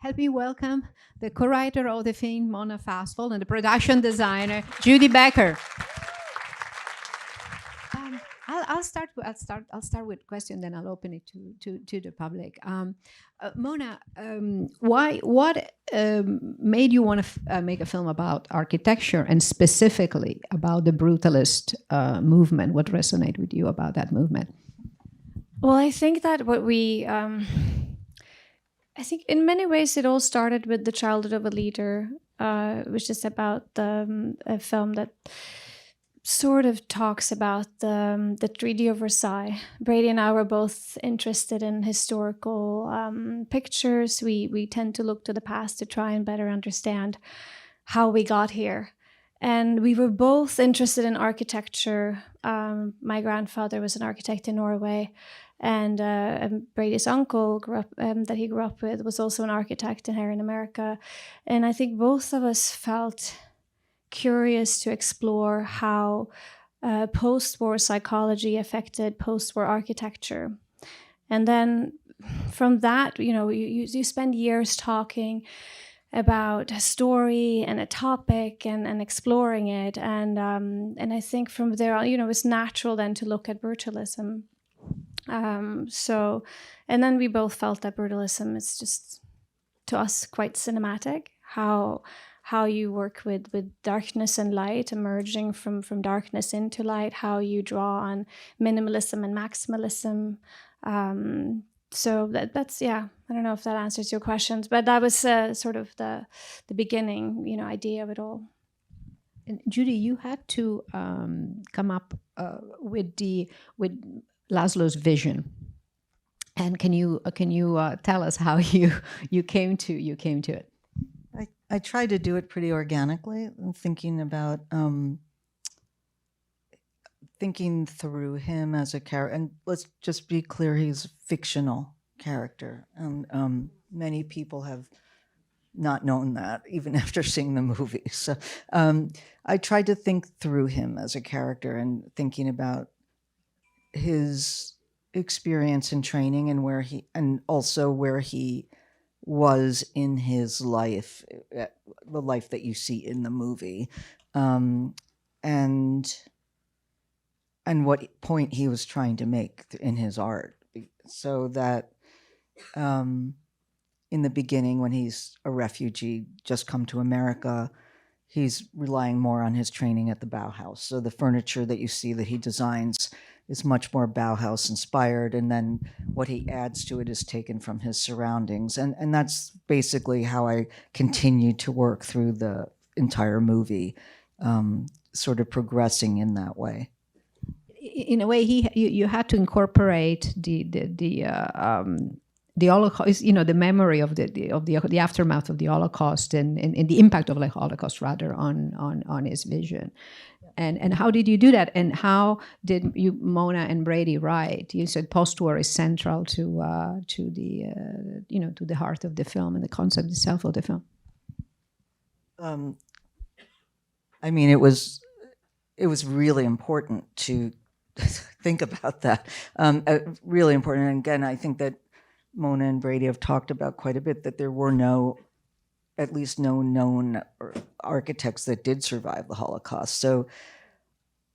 help me welcome the co-writer of the film, Mona Fastvold, and the production designer, Judy Becker. I'll start with a question, then I'll open it to the public. Mona, what made you want to make a film about architecture, and specifically about the brutalist movement? What resonated with you about that movement? Well, I think that what we, I think in many ways it all started with The Childhood of a Leader, which is about a film that sort of talks about the Treaty of Versailles. Brady and I were both interested in historical pictures. We tend to look to the past to try and better understand how we got here. And we were both interested in architecture. My grandfather was an architect in Norway, and Brady's uncle that he grew up with was also an architect here in America. And I think both of us felt curious to explore how post-war psychology affected post-war architecture. And then from that, you spend years talking about a story and a topic and exploring it. And I think from there on, it's natural then to look at brutalism. And then we both felt that brutalism is just, to us, quite cinematic, how you work with darkness and light, emerging from darkness into light, how you draw on minimalism and maximalism. So that's, yeah, I don't know if that answers your questions, but that was sort of the beginning, idea of it all. And Judy, you had to come up with Laszlo's vision. And can you tell us how you came to it? I tried to do it pretty organically, thinking about thinking through him as a character. And let's just be clear, he's a fictional character. And many people have not known that, even after seeing the movie. So I tried to think through him as a character and thinking about his experience and training and also where he was in his life, the life that you see in the movie, and what point he was trying to make in his art. So that in the beginning, when he's a refugee, just come to America, he's relying more on his training at the Bauhaus. So the furniture that you see that he designs is much more Bauhaus inspired, and then what he adds to it is taken from his surroundings. And that's basically how I continued to work through the entire movie, sort of progressing in that way. In a way, you had to incorporate the Holocaust, the memory of the aftermath of the Holocaust and the impact of the Holocaust rather on his vision. And how did you do that? And how did you, Mona and Brady, write? You said post-war is central to the heart of the film and the concept itself of the film. I mean, it was really important to think about that. Really important. And again, I think that Mona and Brady have talked about quite a bit that there were at least no known architects that did survive the Holocaust. So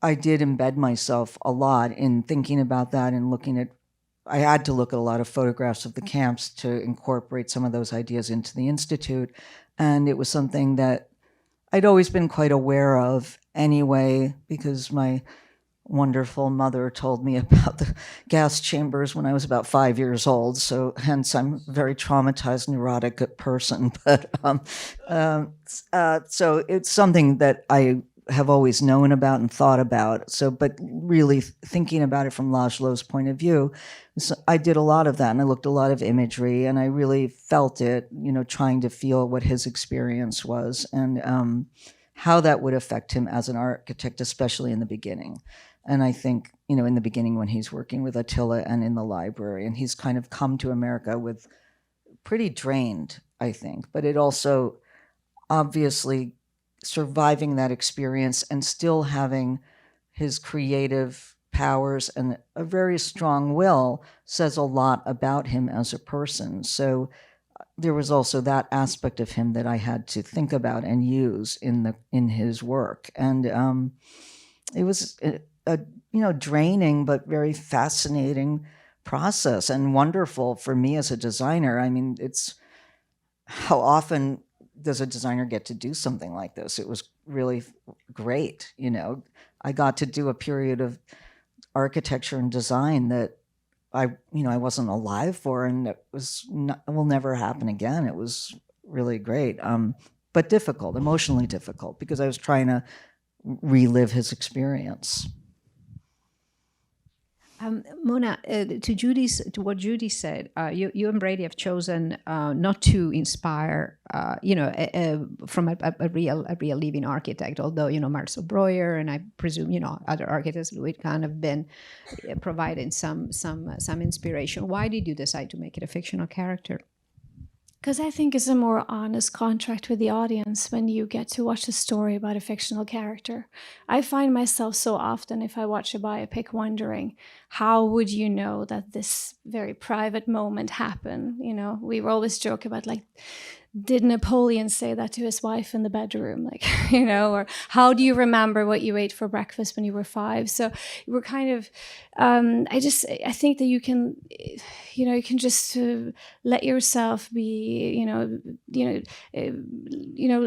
I did embed myself a lot in thinking about that and I had to look at a lot of photographs of the camps to incorporate some of those ideas into the Institute. And it was something that I'd always been quite aware of anyway, because my wonderful mother told me about the gas chambers when I was about 5 years old. So hence I'm a very traumatized, neurotic person. But so it's something that I have always known about and thought about. So, but really thinking about it from Laszlo's point of view, so I did a lot of that, and I looked a lot of imagery, and I really felt it, trying to feel what his experience was and how that would affect him as an architect, especially in the beginning. And I think, in the beginning when he's working with Attila and in the library, and he's kind of come to America with pretty drained, I think, but it also obviously surviving that experience and still having his creative powers and a very strong will says a lot about him as a person. So there was also that aspect of him that I had to think about and use in his work, and it was a draining but very fascinating process and wonderful for me as a designer. I mean, it's how often does a designer get to do something like this? It was really great. I got to do a period of architecture and design that I wasn't alive for, and it will never happen again. It was really great, but difficult, emotionally difficult, because I was trying to relive his experience. Mona, to what Judy said, you and Brady have chosen not to inspire, from a real living architect. Although Marcel Breuer and I presume other architects would kind of been providing some inspiration. Why did you decide to make it a fictional character? Because I think it's a more honest contract with the audience when you get to watch a story about a fictional character. I find myself so often, if I watch a biopic, wondering, how would you know that this very private moment happened? We always joke about, like, did Napoleon say that to his wife in the bedroom? Like, or how do you remember what you ate for breakfast when you were 5? So we're kind of, I think that you can just let yourself be,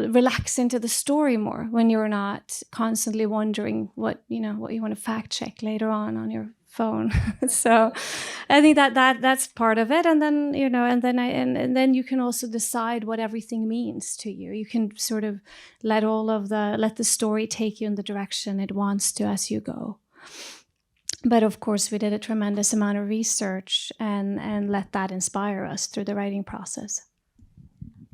relax into the story more when you're not constantly wondering what you want to fact check later on your phone. So I think that's part of it, and then and then you can also decide what everything means to you. You can sort of let the story take you in the direction it wants to as you go. But of course, we did a tremendous amount of research and let that inspire us through the writing process.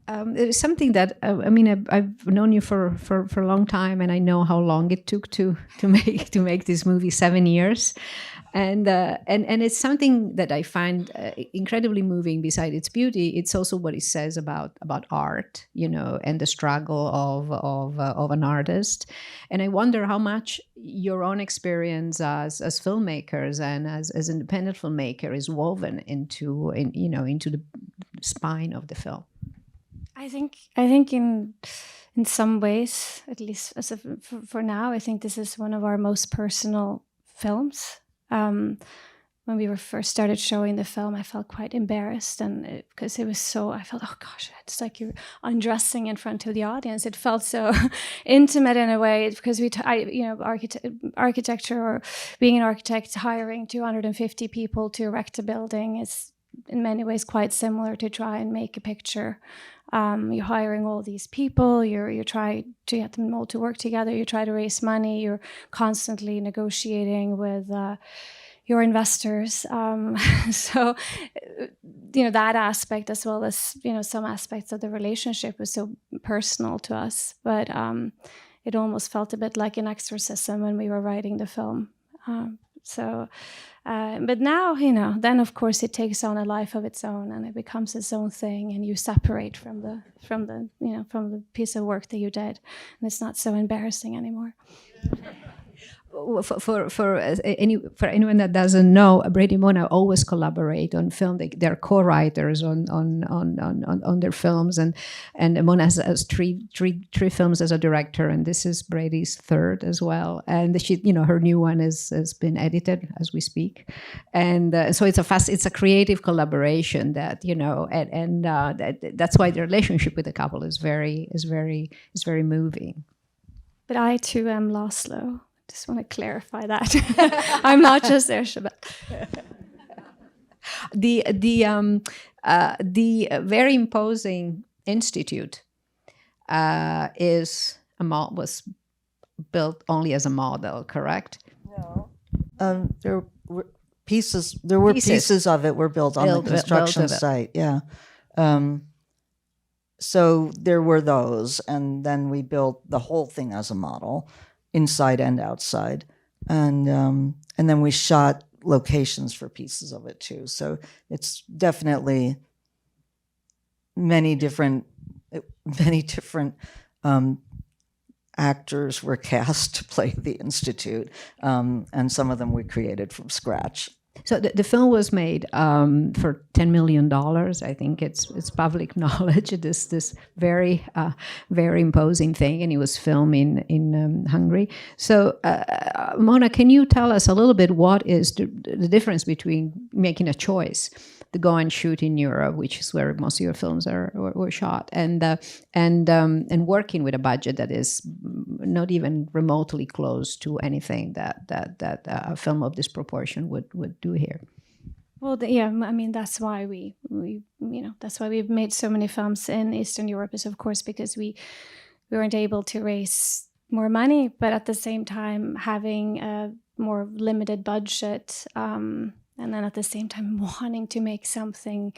It is something that I've known you for a long time, and I know how long it took to make this movie, 7 years. And it's something that I find incredibly moving. Besides its beauty, it's also what it says about art, and the struggle of an artist. And I wonder how much your own experience as filmmakers and as independent filmmaker is woven into the spine of the film. I think in some ways, at least for now, I think this is one of our most personal films. When we first started showing the film, I felt quite embarrassed, and because it was so, I felt, oh gosh, it's like you're undressing in front of the audience. It felt so intimate in a way, because architecture, or being an architect, hiring 250 people to erect a building is in many ways quite similar to try and make a picture. You're hiring all these people, you try to get them all to work together, you try to raise money, you're constantly negotiating with your investors. So, that aspect, as well as, some aspects of the relationship, was so personal to us. But it almost felt a bit like an exorcism when we were writing the film. But now, then of course it takes on a life of its own, and it becomes its own thing, and you separate from the piece of work that you did, and it's not so embarrassing anymore. For anyone that doesn't know, Brady and Mona always collaborate on film. They're co-writers on their films, and Mona has three films as a director, and this is Brady's third as well. And her new one has been edited as we speak, and so it's a creative collaboration that that's why the relationship with the couple is very moving. But I too am Laszlo. Just want to clarify that. I'm not just Erzsébet. The very imposing institute was built only as a model, correct? No. There were pieces of it were built on the construction site. Yeah. So there were those, and then we built the whole thing as a model, inside and outside, and then we shot locations for pieces of it too. So it's definitely many different actors were cast to play the Institute, and some of them we created from scratch. So the film was made for $10 million. I think it's public knowledge. This very very imposing thing, and it was filmed in Hungary. So Mona, can you tell us a little bit what is the difference between making a choice to go and shoot in Europe, which is where most of your films were shot, and working with a budget that is not even remotely close to anything that a film of this proportion would do here? Well, yeah, I mean that's why that's why we've made so many films in Eastern Europe, is of course because we weren't able to raise more money, but at the same time having a more limited budget, and then at the same time wanting to make something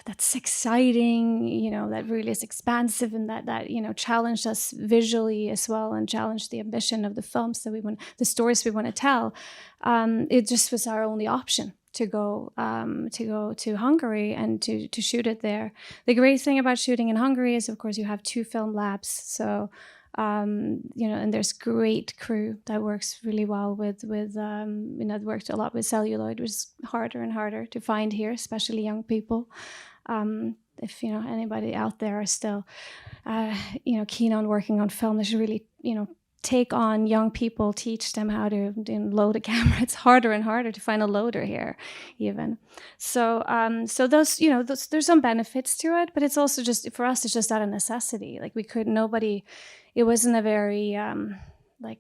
that's exciting, that really is expansive, and that challenged us visually as well, and challenged the ambition of the films that the stories we want to tell. It just was our only option to go to Hungary and to shoot it there. The great thing about shooting in Hungary is, of course, you have 2 film labs, so. And there's great crew that works really well with I've worked a lot with celluloid, which is harder and harder to find here, especially young people. If anybody out there is still keen on working on film, they should really take on young people, teach them how to load a camera. It's harder and harder to find a loader here, even. So those there's some benefits to it, but it's also just, for us, it's just out of necessity. Like it wasn't a very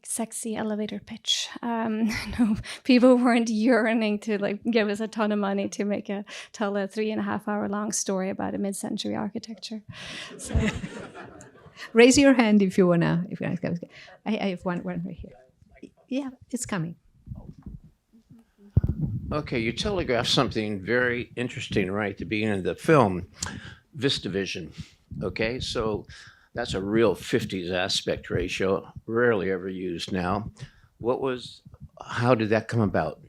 sexy elevator pitch. No, people weren't yearning to give us a ton of money to tell a 3.5-hour long story about a mid-century architecture. So. Raise your hand if you wanna. I have one right here. Yeah, it's coming. Okay, you telegraphed something very interesting right at the beginning of the film, VistaVision. Okay, so that's a real 50s aspect ratio, rarely ever used now. How did that come about?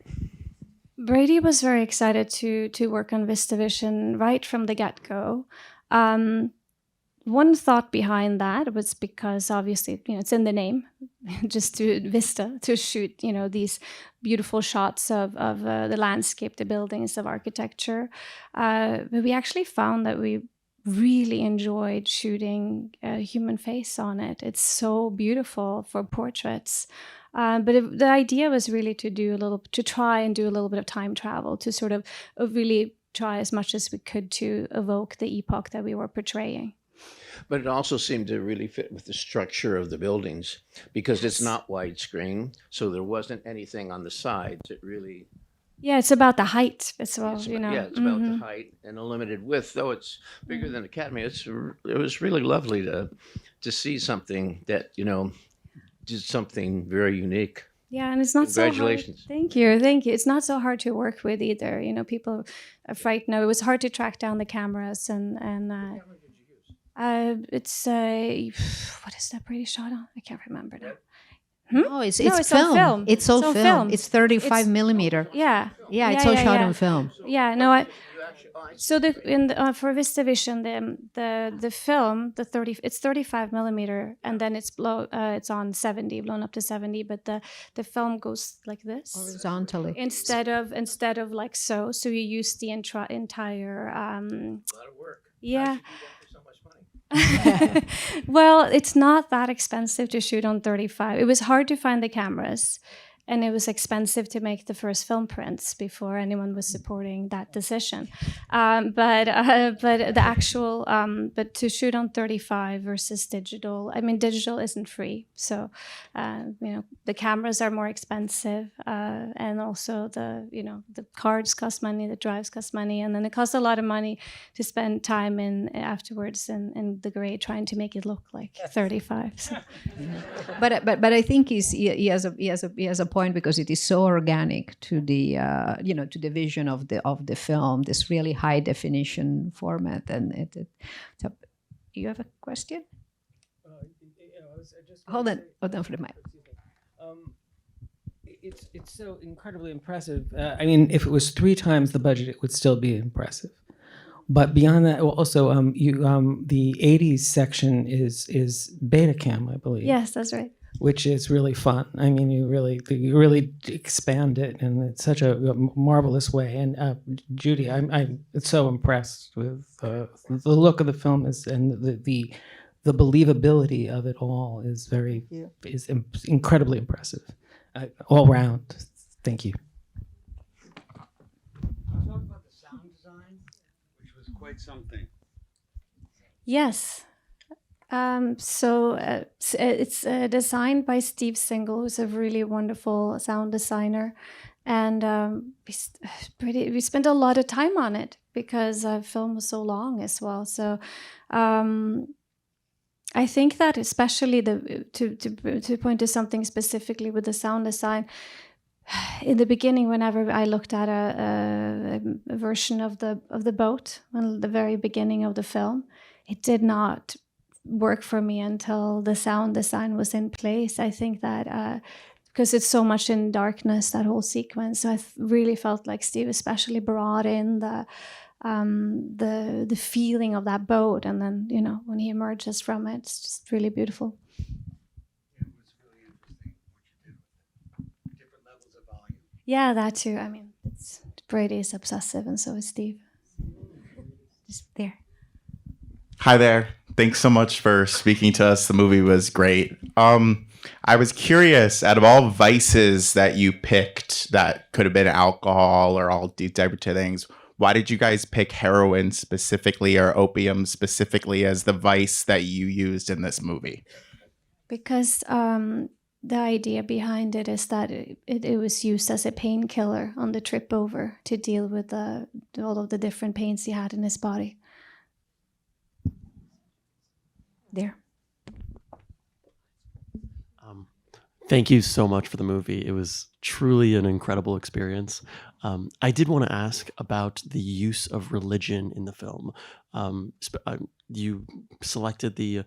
Brady was very excited to work on VistaVision right from the get-go. One thought behind that was because obviously, it's in the name, just to shoot, these beautiful shots of the landscape, the buildings, of architecture. But we actually found that we really enjoyed shooting a human face on it. It's so beautiful for portraits. But the idea was really to try and do a little bit of time travel, to sort of really try as much as we could to evoke the epoch that we were portraying. But it also seemed to really fit with the structure of the buildings, because it's not widescreen, so there wasn't anything on the sides. It really... Yeah, it's about the height as well, Yeah, it's about the height and a limited width, though it's bigger than the Academy. It was really lovely to see something that, did something very unique. Yeah, and it's not so hard. Congratulations. Thank you. It's not so hard to work with either. People are frightened. No, it was hard to track down the cameras and it's what is that Brady shot on? I can't remember now. No, it's film. It's all film. It's 35 millimeter. Yeah. Yeah, it's all shot on film. Yeah, no. So for VistaVision, the film, it's 35 millimeter, and then it's on 70, blown up to 70. But the film goes like this horizontally instead of like so. So you use the entire. A lot of work. Yeah. Well, it's not that expensive to shoot on 35. It was hard to find the cameras, and it was expensive to make the first film prints before anyone was supporting that decision. But to shoot on 35 versus digital, digital isn't free. So, the cameras are more expensive, and also the cards cost money, the drives cost money, and then it costs a lot of money to spend time afterwards in the grade trying to make it look like 35. So. But I think he has a point, because it is so organic to the to the vision of the film, this really high definition format. And so you have a question? Hold on for the mic. It's so incredibly impressive. If it was 3 times the budget, it would still be impressive. But beyond that, also the 80s section is Betacam, I believe. Yes, that's right. which is really fun. I mean, you really expand it in such a marvelous way. And Judy, I'm so impressed with the look of the film and the believability of it all is incredibly impressive, all round. Thank you. Talk about the sound design, which was quite something. Yes. It's designed by Steve Single, who's a really wonderful sound designer. And we spent a lot of time on it because the film was so long as well. So I think that especially to point to something specifically with the sound design, in the beginning, whenever I looked at a version of the boat in the very beginning of the film, it did not work for me until the sound design was in place. I think that because it's so much in darkness, that whole sequence, so I really felt like Steve especially brought in the feeling of that boat, and then when he emerges from it, it's just really beautiful. It was really interesting what you did with it. Different levels of volume. Yeah, that too. I mean, Brady is obsessive, and so is Steve. Just there. Hi there. Thanks so much for speaking to us. The movie was great. I was curious, out of all vices that you picked that could have been alcohol or all these type of things, why did you guys pick heroin specifically or opium specifically as the vice that you used in this movie? Because the idea behind it is that it was used as a painkiller on the trip over to deal with all of the different pains he had in his body. There. Thank you so much for the movie. It was truly an incredible experience. I did want to ask about the use of religion in the film. You selected the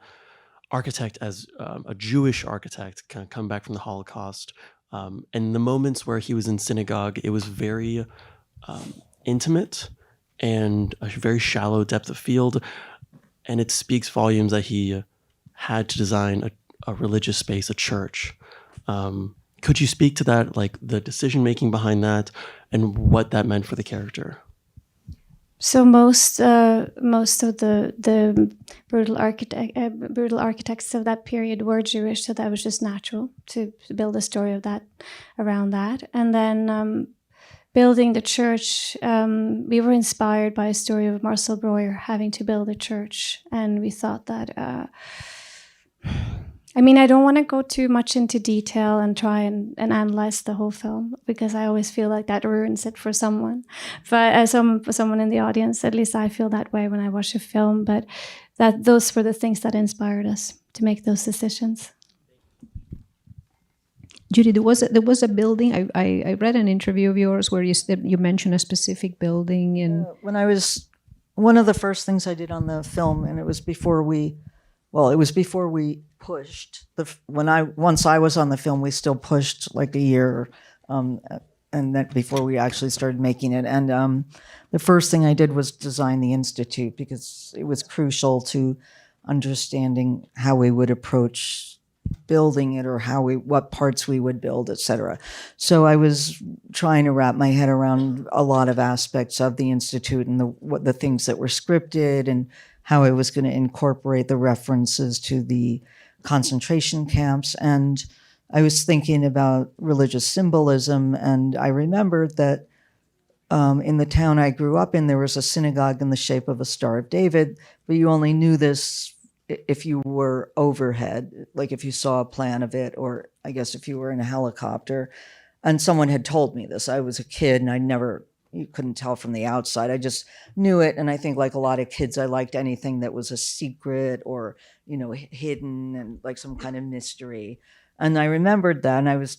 architect as a Jewish architect, kind of come back from the Holocaust. And the moments where he was in synagogue, it was very intimate and a very shallow depth of field. And it speaks volumes that he had to design a religious space, a church. Could you speak to that, like the decision-making behind that and what that meant for the character? So most of the brutal architects of that period were Jewish, so that was just natural to build a story of that around that. And then building the church, we were inspired by a story of Marcel Breuer having to build a church, and we thought that. I mean, I don't want to go too much into detail and try and analyze the whole film, because I always feel like that ruins it for someone. But for someone in the audience, at least I feel that way when I watch a film. But those were the things that inspired us to make those decisions. Judy, there was a building. I read an interview of yours where you mentioned a specific building. And When I was, one of the first things I did on the film, and it was before we pushed once I was on the film, we still pushed like a year, and then before we actually started making it. And the first thing I did was design the institute, because it was crucial to understanding how we would approach building it, or what parts we would build, etc. So I was trying to wrap my head around a lot of aspects of the institute and the things that were scripted, and how I was going to incorporate the references to the concentration camps. And I was thinking about religious symbolism, and I remembered that in the town I grew up in, there was a synagogue in the shape of a Star of David, but you only knew this if you were overhead, like if you saw a plan of it, or I guess if you were in a helicopter. And someone had told me this. I was a kid, and you couldn't tell from the outside. I just knew it. And I think, like a lot of kids, I liked anything that was a secret or, hidden, and like some kind of mystery. And I remembered that, and I was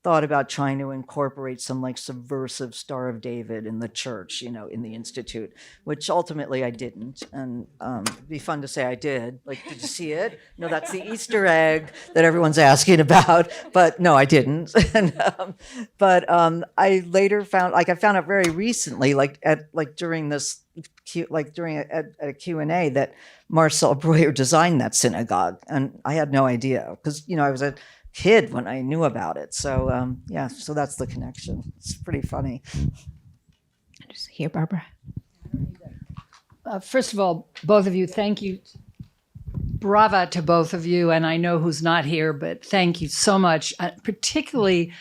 thought about trying to incorporate some like subversive Star of David in the church, you know, in the Institute, which ultimately I didn't. And it'd be fun to say I did. Like, did you see it? No, that's the Easter egg that everyone's asking about. But no, I didn't. But I later found, like, I found out very recently, during this, during a Q&A, that Marcel Breuer designed that synagogue, and I had no idea because, you know, I was a kid when I knew about it. So yeah, so that's the connection. It's pretty funny. Just here, Barbara. First of all, both of you, thank you. Brava to both of you, and I know who's not here, but thank you so much. Particularly,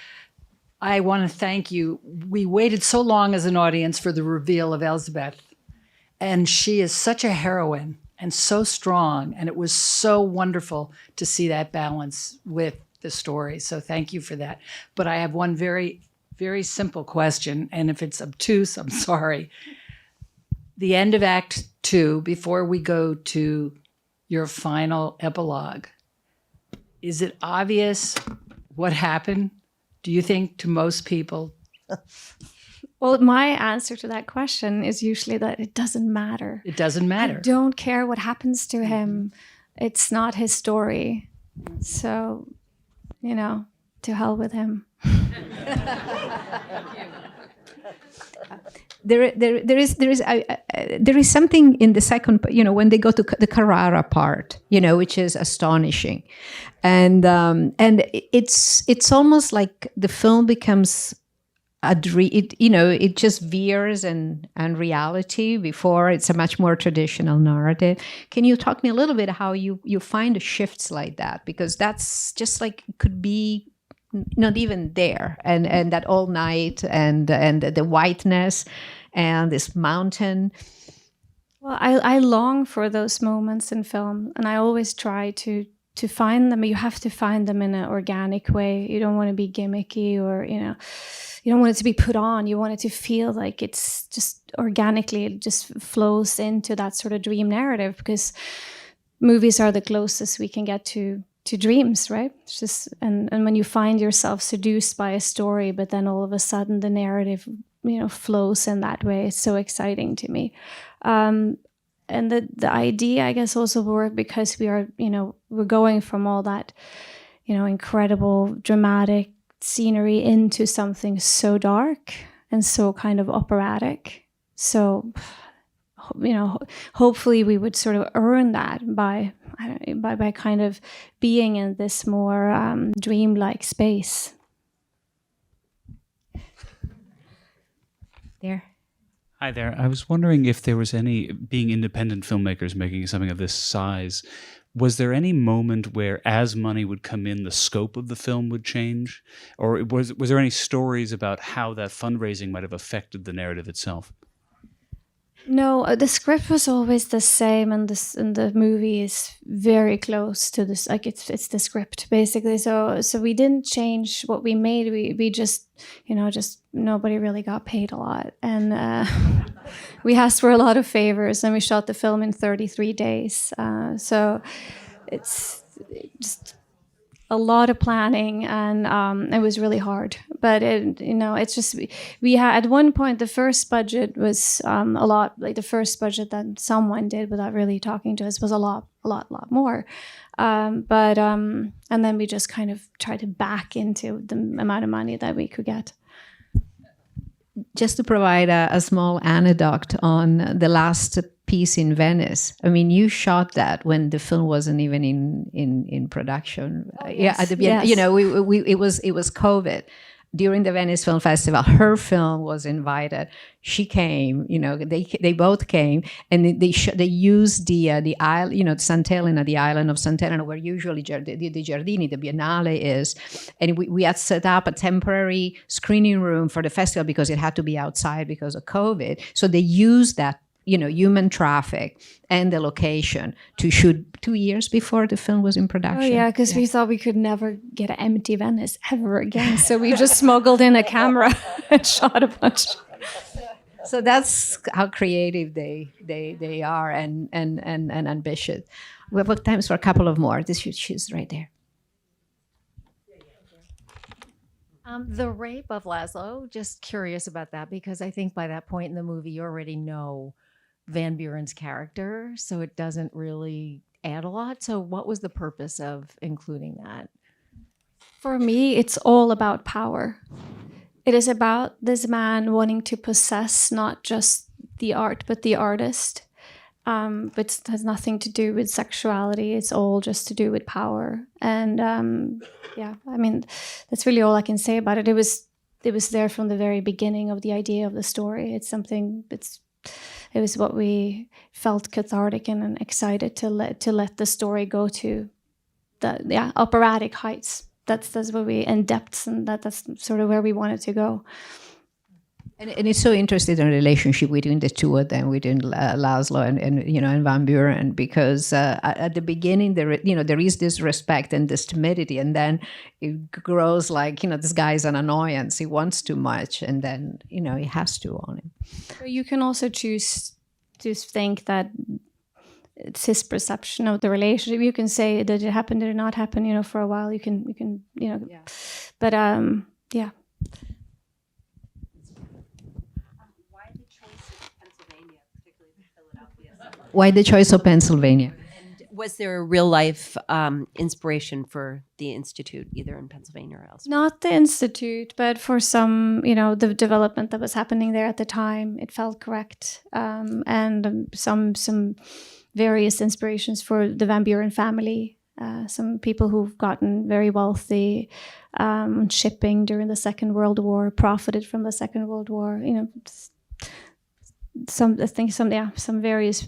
I want to thank you. We waited so long as an audience for the reveal of Elizabeth, and she is such a heroine and so strong, and it was so wonderful to see that balance with the story. So thank you for that. But I have one very, very simple question, and if it's obtuse, I'm sorry. The end of Act 2, before we go to your final epilogue, is it obvious what happened, do you think, to most people? Well, my answer to that question is usually that it doesn't matter. It doesn't matter. I don't care what happens to him. It's not his story. So, you know, to hell with him. There is something in the second, you know, when they go to the Carrara part, you know, which is astonishing, and it's almost like the film becomes a dream. It just veers and reality before it's a much more traditional narrative. Can you talk me a little bit how you find the shifts like that? Because that's just like, it could be not even there, and that all night and the whiteness and this mountain. Well, I long for those moments in film, and I always try to find them. You have to find them in an organic way. You don't want to be gimmicky, or you don't want it to be put on. You want it to feel like it's just organically, it just flows into that sort of dream narrative, because movies are the closest we can get to dreams, right? It's just, and when you find yourself seduced by a story, but then all of a sudden the narrative, flows in that way, it's so exciting to me. And the idea, I guess, also worked because we are, we're going from all that, incredible dramatic scenery into something so dark and so kind of operatic. So, hopefully we would sort of earn that by kind of being in this more dreamlike space. There. Hi there. I was wondering if there was any, being independent filmmakers making something of this size, was there any moment where, as money would come in, the scope of the film would change? Or was there any stories about how that fundraising might have affected the narrative itself? No, the script was always the same, and the movie is very close to this. Like it's the script basically. So we didn't change what we made. We just nobody really got paid a lot, and we asked for a lot of favors, and we shot the film in 33 days. So it's just a lot of planning, and it was really hard. But it's just we had, at one point, the first budget was a lot, like the first budget that someone did without really talking to us was a lot more. And then we just kind of tried to back into the amount of money that we could get. Just to provide a small anecdote on the last piece in Venice. I mean, you shot that when the film wasn't even in production. Oh, yes. Yeah, at the beginning, Yes. it was COVID. During the Venice Film Festival, her film was invited. She came. They both came, and they used the island, Santa Elena, the island of Santa Elena, where usually the Giardini, the Biennale is, and we had set up a temporary screening room for the festival because it had to be outside because of COVID. So they used that, human traffic and the location to shoot 2 years before the film was in production. Oh yeah, because we thought we could never get an empty Venice ever again. So we just smuggled in a camera and shot a bunch. So that's how creative they are and ambitious. We have time for a couple of more. She's right there. The rape of Laszlo, just curious about that, because I think by that point in the movie, you already know Van Buren's character, so it doesn't really add a lot. So what was the purpose of including that? For me, it's all about power. It is about this man wanting to possess not just the art, but the artist. But it has nothing to do with sexuality. It's all just to do with power. And yeah, I mean, that's really all I can say about it. It was there from the very beginning of the idea of the story. It was what we felt cathartic and excited to let the story go to the operatic heights. That's what we, and depths, and that's sort of where we wanted to go. And it's so interesting in the relationship between the two of them, between Laszlo and Van Buren, because at the beginning there is this respect and this timidity, and then it grows like this guy's an annoyance. He wants too much, and then he has to on him. So you can also choose to think that it's his perception of the relationship. You can say that it happened, did it not happen? For a while, you can yeah. But yeah. Why the choice of Pennsylvania? Was there a real life inspiration for the Institute, either in Pennsylvania or elsewhere? Not the Institute, but for some, the development that was happening there at the time, it felt correct. And some various inspirations for the Van Buren family. Some people who've gotten very wealthy shipping during the Second World War, profited from the Second World War. Some various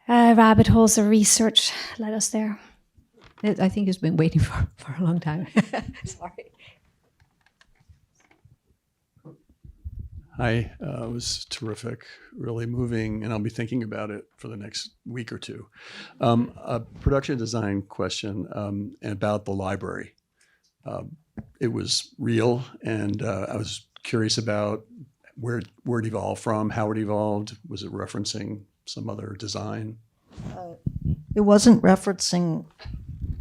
rabbit holes of research led us there. I think he's been waiting for a long time. Sorry. Hi, it was terrific, really moving, and I'll be thinking about it for the next week or two. A production design question about the library. It was real, and I was curious about where it evolved from, how it evolved. Was it referencing some other design? It wasn't referencing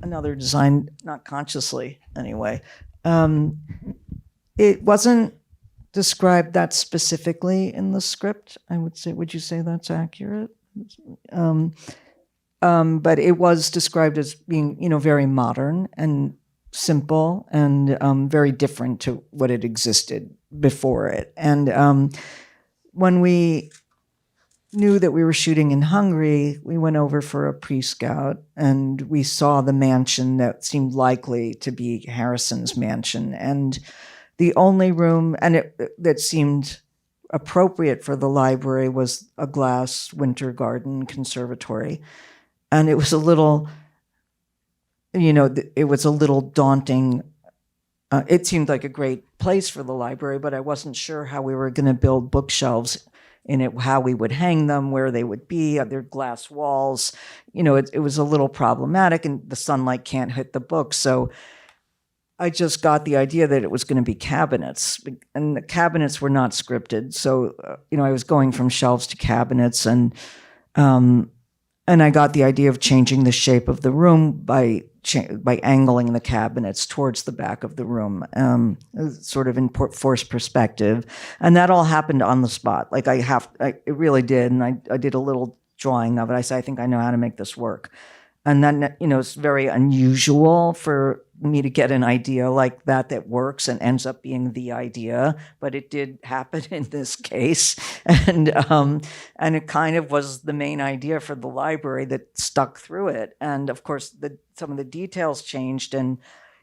another design, not consciously anyway. It wasn't described that specifically in the script, I would say. Would you say that's accurate? But it was described as being, very modern and simple and very different to what had existed before it. And when we knew that we were shooting in Hungary, we went over for a pre-scout and we saw the mansion that seemed likely to be Harrison's mansion. And the only room that seemed appropriate for the library was a glass winter garden conservatory. And it was a little, it was a little daunting. It seemed like a great place for the library, but I wasn't sure how we were going to build bookshelves in it, how we would hang them, where they would be, other glass walls. It was a little problematic, and the sunlight can't hit the books. So I just got the idea that it was going to be cabinets, and the cabinets were not scripted. So, I was going from shelves to cabinets, and I got the idea of changing the shape of the room by angling the cabinets towards the back of the room, sort of in forced perspective. And that all happened on the spot. It really did. And I did a little drawing of it. I said, I think I know how to make this work. And then, it's very unusual for me to get an idea like that works and ends up being the idea, but it did happen in this case. And it kind of was the main idea for the library that stuck through it. And of course, some of the details changed, and,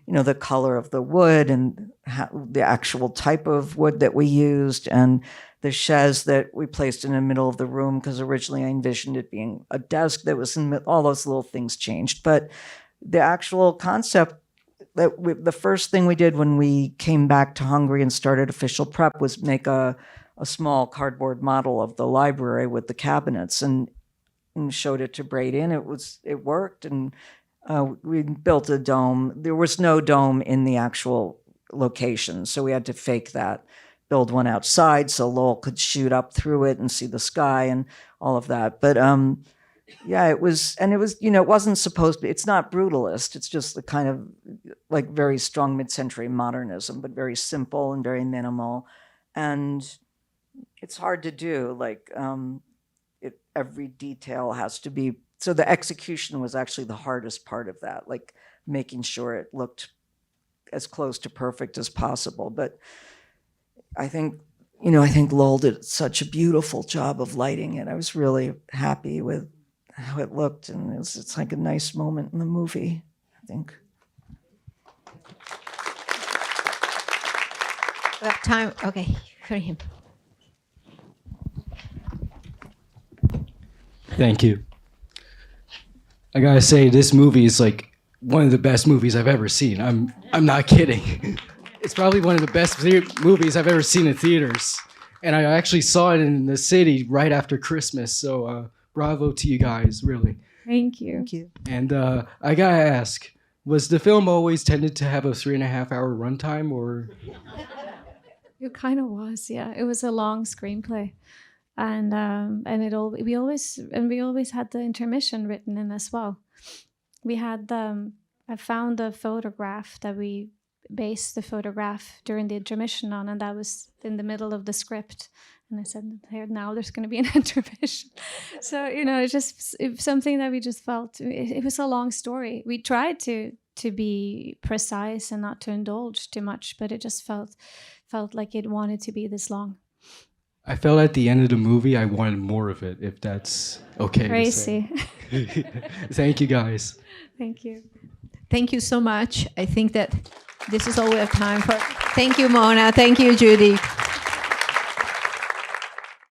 the color of the wood and the actual type of wood that we used, and the chaise that we placed in the middle of the room, because originally I envisioned it being a desk that was in all those little things changed. But the actual concept, the first thing we did when we came back to Hungary and started official prep was make a small cardboard model of the library with the cabinets, and showed it to Braden. It worked, and we built a dome. There was no dome in the actual location, so we had to fake that. Build one outside so Lowell could shoot up through it and see the sky and all of that. But yeah, it was, it wasn't supposed to be, it's not brutalist. It's just the kind of like very strong mid-century modernism, but very simple and very minimal. And it's hard to do. Like every detail has to be, so the execution was actually the hardest part of that, like making sure it looked as close to perfect as possible. But I think Lowell did such a beautiful job of lighting it. I was really happy with how it looked, and it's like a nice moment in the movie, I think. We have time. Okay, for him. Thank you. I gotta say, this movie is like one of the best movies I've ever seen. I'm not kidding. It's probably one of the best movies I've ever seen in theaters. And I actually saw it in the city right after Christmas. So bravo to you guys, really. Thank you. Thank you. And I gotta ask, was the film always tended to have a 3.5-hour runtime, or? It kind of was, yeah. It was a long screenplay, and we always had the intermission written in as well. We had I found the photograph that we based the photograph during the intermission on, and that was in the middle of the script. And I said, here, now there's going to be an intermission. So, it's something that we just felt, it was a long story. We tried to be precise and not to indulge too much, but it just felt like it wanted to be this long. I felt at the end of the movie I wanted more of it, if that's okay. Crazy. To say. Thank you, guys. Thank you. Thank you so much. I think that this is all we have time for. Thank you, Mona. Thank you, Judy.